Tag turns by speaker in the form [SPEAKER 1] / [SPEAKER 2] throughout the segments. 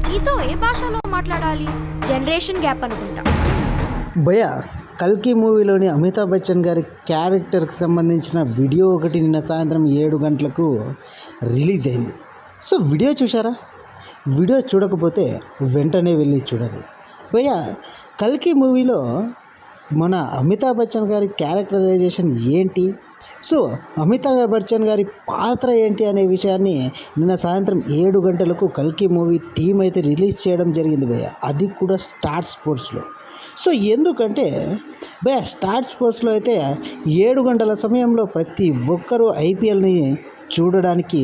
[SPEAKER 1] నీతో ఏ భాషలో మాట్లాడాలి? జనరేషన్ గ్యాప్ అనుకుంటా.
[SPEAKER 2] భయ కల్కి మూవీలోని అమితాబ్ బచ్చన్ గారి క్యారెక్టర్కి సంబంధించిన వీడియో ఒకటి నిన్న సాయంత్రం 7 గంటలకు రిలీజ్ అయింది. సో వీడియో చూసారా? వీడియో చూడకపోతే వెంటనే వెళ్ళి చూడండి. భయ కల్కి మూవీలో మన అమితాబ్ బచ్చన్ గారి క్యారెక్టరైజేషన్ ఏంటి, సో అమితాబ్ బచ్చన్ గారి పాత్ర ఏంటి అనే విషయాన్ని నిన్న సాయంత్రం 7 గంటలకు కల్కి మూవీ టీం అయితే రిలీజ్ చేయడం జరిగింది భయ్య. అది కూడా స్టార్ స్పోర్ట్స్లో. సో ఎందుకంటే భయ్య స్టార్ స్పోర్ట్స్లో అయితే 7 గంటల సమయంలో ప్రతి ఒక్కరూ ఐపీఎల్ని చూడడానికి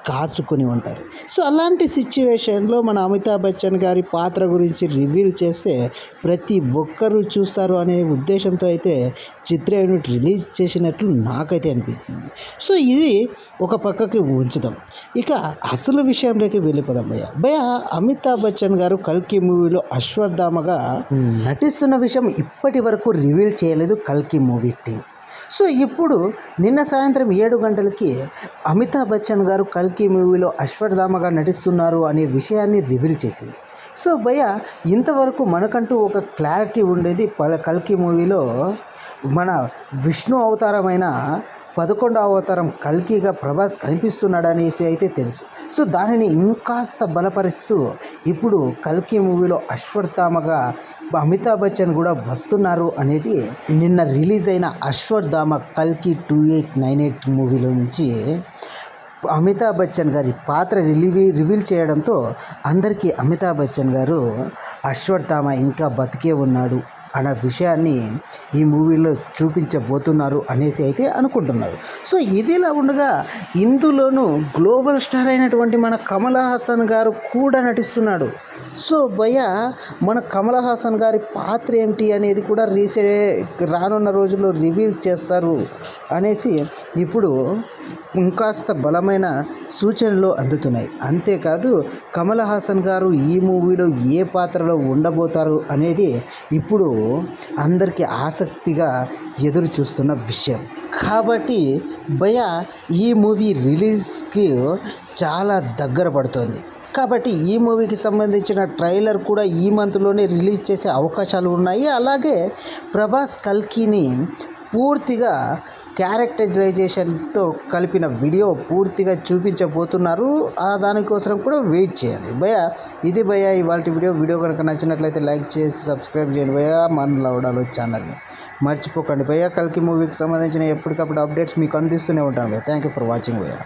[SPEAKER 2] కాచుకొని ఉంటారు. సో అలాంటి సిచ్యువేషన్లో మన అమితాబ్ బచ్చన్ గారి పాత్ర గురించి రివీల్ చేస్తే ప్రతి ఒక్కరూ చూస్తారు అనే ఉద్దేశంతో అయితే చిత్ర యూనిట్ రిలీజ్ చేసినట్లు నాకైతే అనిపిస్తుంది. సో ఇది ఒక పక్కకి ఉంచుదాం, ఇక అసలు విషయంలోకి వెళ్ళిపోదాం భయ్య. అమితాబ్ బచ్చన్ గారు కల్కి మూవీలో అశ్వత్థామగా నటిస్తున్న విషయం ఇప్పటి వరకు రివీల్ చేయలేదు కల్కి మూవీ టీం. సో ఇప్పుడు నిన్న సాయంత్రం 7 గంటలకి అమితాబ్ బచ్చన్ గారు కల్కి మూవీలో అశ్వత్థామగా నటిస్తున్నారు అనే విషయాన్ని రివీల్ చేసింది. సో భయ్య ఇంతవరకు మనకంటూ ఒక క్లారిటీ ఉండేది, కల్కి మూవీలో మన విష్ణు అవతారమైన 11వ అవతారం కల్కిగా ప్రభాస్ కనిపిస్తున్నాడు అనేసి అయితే తెలుసు. సో దానిని ఇంకాస్త బలపరుస్తూ ఇప్పుడు కల్కి మూవీలో అశ్వత్థామగా అమితాబ్ బచ్చన్ కూడా వస్తున్నారు అనేది నిన్న రిలీజ్ అయిన అశ్వత్థామ కల్కి 2898 మూవీలో నుంచి అమితాబ్ బచ్చన్ గారి పాత్ర రివీల్ చేయడంతో అందరికీ అమితాబ్ బచ్చన్ గారు అశ్వత్థామ ఇంకా బతికే ఉన్నాడు అన్న విషయాన్ని ఈ మూవీలో చూపించబోతున్నారు అనేసి అయితే అనుకుంటున్నారు. సో ఇదిలా ఉండగా ఇందులోనూ గ్లోబల్ స్టార్ అయినటువంటి మన కమల్ హాసన్ గారు కూడా నటిస్తున్నాడు. సో భయ్య మన కమల్ హాసన్ గారి పాత్ర ఏంటి అనేది కూడా రానున్న రోజుల్లో రివీల్ చేస్తారు అనేసి ఇప్పుడు ఇంకాస్త బలమైన సూచనలు అందుతున్నాయి. అంతేకాదు కమల్ హాసన్ గారు ఈ మూవీలో ఏ పాత్రలో ఉండబోతారు అనేది ఇప్పుడు అందరికీ ఆసక్తిగా ఎదురు చూస్తున్న విషయం. కాబట్టి భయ్య ఈ మూవీ రిలీజ్కి చాలా దగ్గర పడుతుంది. కాబట్టి ఈ మూవీకి సంబంధించిన ట్రైలర్ కూడా ఈ మంత్లోనే రిలీజ్ చేసే అవకాశాలు ఉన్నాయి. అలాగే ప్రభాస్ కల్కిని పూర్తిగా క్యారెక్టరైజేషన్తో కలిపిన వీడియో పూర్తిగా చూపించబోతున్నారు. దానికోసం కూడా వెయిట్ చేయండి భయ్య. ఇది భయ్య ఇవాళ వీడియో కనుక నచ్చినట్లయితే లైక్ చేసి సబ్స్క్రైబ్ చేయండి భయ్య. మన లౌడాలో ఛానల్ని మర్చిపోకండి భయ్య. కల్కి మూవీకి సంబంధించిన ఎప్పటికప్పుడు అప్డేట్స్ మీకు అందిస్తూనే ఉంటాను భయ్య. థ్యాంక్ యూ ఫర్ వాచింగ్ భయ్య.